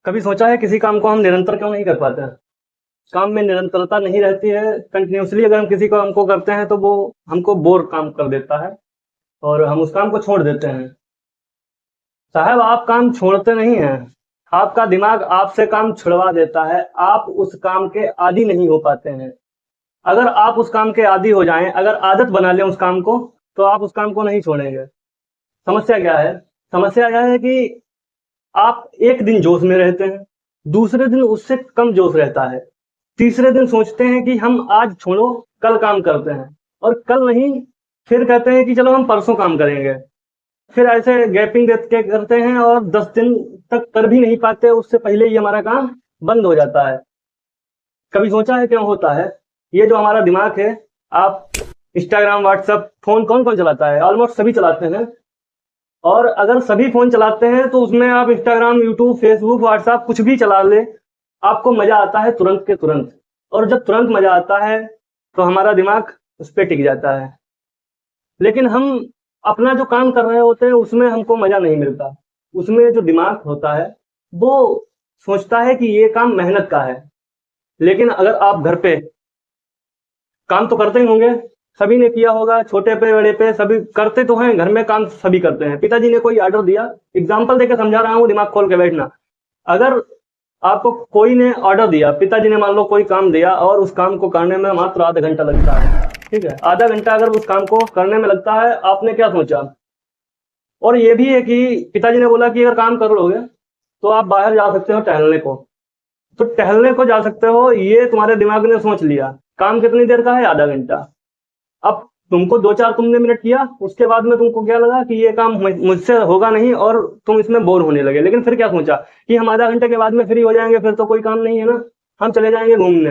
कभी सोचा है किसी काम को हम निरंतर क्यों नहीं कर पाते हैं? काम में निरंतरता नहीं रहती है। कंटिन्यूअसली अगर हम किसी काम को करते हैं तो वो हमको बोर काम कर देता है और हम उस काम को छोड़ देते हैं। साहब, आप काम छोड़ते नहीं हैं। आपका दिमाग आपसे काम छुड़वा देता है। आप उस काम के आदी नहीं हो पाते हैं। अगर आप उस काम के आदी हो जाएं, अगर आदत बना लें उस काम को, तो आप उस काम को नहीं छोड़ेंगे। समस्या क्या है? समस्या यह है कि आप एक दिन जोश में रहते हैं, दूसरे दिन उससे कम जोश रहता है, तीसरे दिन सोचते हैं कि हम आज छोड़ो, कल काम करते हैं, और कल नहीं, फिर कहते हैं कि चलो हम परसों काम करेंगे। फिर ऐसे गैपिंग देते करते हैं और 10 दिन तक कर भी नहीं पाते, उससे पहले ही हमारा काम बंद हो जाता है। कभी सोचा है क्यों होता है? ये जो हमारा दिमाग है, आप इंस्टाग्राम, व्हाट्सएप, फोन कौन कौन चलाता है? ऑलमोस्ट सभी चलाते हैं। और अगर सभी फोन चलाते हैं तो उसमें आप इंस्टाग्राम, यूट्यूब, फेसबुक, व्हाट्सएप कुछ भी चला ले, आपको मजा आता है तुरंत के तुरंत। और जब तुरंत मजा आता है तो हमारा दिमाग उस पर टिक जाता है। लेकिन हम अपना जो काम कर रहे होते हैं उसमें हमको मजा नहीं मिलता। उसमें जो दिमाग होता है वो सोचता है कि ये काम मेहनत का है। लेकिन अगर आप घर पे काम तो करते ही होंगे, सभी ने किया होगा, छोटे पे बड़े पे सभी करते तो हैं, घर में काम सभी करते हैं। पिताजी ने कोई ऑर्डर दिया, एग्जाम्पल देकर समझा रहा हूँ, दिमाग खोल के बैठना। अगर आपको कोई ने ऑर्डर दिया, पिताजी ने मान लो कोई काम दिया और उस काम को करने में मात्र आधा घंटा लगता है, ठीक है, आधा घंटा अगर उस काम को करने में लगता है, आपने क्या सोचा? और ये भी है कि पिताजी ने बोला कि अगर काम कर लोगे तो आप बाहर जा सकते हो टहलने को, तो टहलने को जा सकते हो, ये तुम्हारे दिमाग ने सोच लिया। काम कितनी देर का है? आधा घंटा। अब तुमको दो चार तुमने मिनट किया, उसके बाद में तुमको क्या लगा कि ये काम मुझसे होगा नहीं और तुम इसमें बोर होने लगे। लेकिन फिर क्या सोचा कि हम आधा घंटे के बाद में फ्री हो जाएंगे, फिर तो कोई काम नहीं है ना, हम चले जाएंगे घूमने।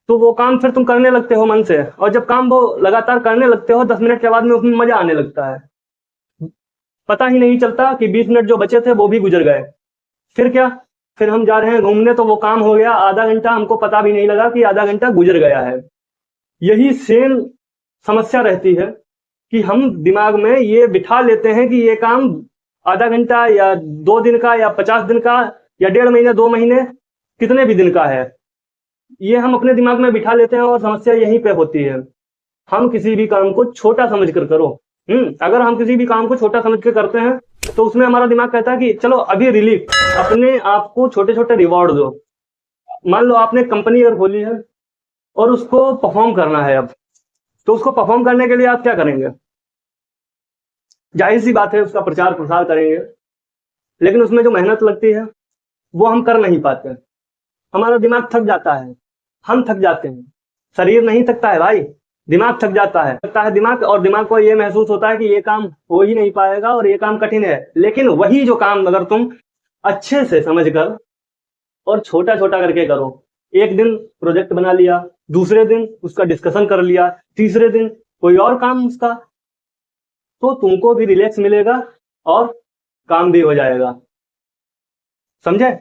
तो वो काम फिर तुम करने लगते हो मन से, और जब काम वो लगातार करने लगते हो, 10 मिनट के बाद में उसमें मजा आने लगता है। पता ही नहीं चलता कि 20 मिनट जो बचे थे वो भी गुजर गए। फिर क्या? फिर हम जा रहे हैं घूमने, तो वो काम हो गया आधा घंटा, हमको पता भी नहीं लगा कि आधा घंटा गुजर गया है। यही सेम समस्या रहती है कि हम दिमाग में ये बिठा लेते हैं कि ये काम आधा घंटा या 2 दिन का या 50 दिन का या 1.5 महीने, 2 महीने, कितने भी दिन का है, ये हम अपने दिमाग में बिठा लेते हैं। और समस्या यहीं पे होती है। हम किसी भी काम को छोटा समझ कर करो। अगर हम किसी भी काम को छोटा समझ कर करते हैं तो उसमें हमारा दिमाग कहता है कि चलो अभी रिलीफ, अपने आप को छोटे छोटे रिवॉर्ड दो। मान लो आपने कंपनी अगर खोली है और उसको परफॉर्म करना है अब, तो उसको परफॉर्म करने के लिए आप क्या करेंगे? जाहिर सी बात है, उसका प्रचार प्रसार करेंगे। लेकिन उसमें जो मेहनत लगती है वो हम कर नहीं पाते। हमारा दिमाग थक जाता है, हम थक जाते हैं। शरीर नहीं थकता है भाई, दिमाग थक जाता है। थकता है दिमाग, और दिमाग को ये महसूस होता है कि ये काम हो ही नहीं पाएगा और ये काम कठिन है। लेकिन वही जो काम अगर तुम अच्छे से समझ कर और छोटा छोटा करके करो, एक दिन प्रोजेक्ट बना लिया, दूसरे दिन उसका डिस्कशन कर लिया, तीसरे दिन कोई और काम उसका, तो तुमको भी रिलैक्स मिलेगा और काम भी हो जाएगा। समझे?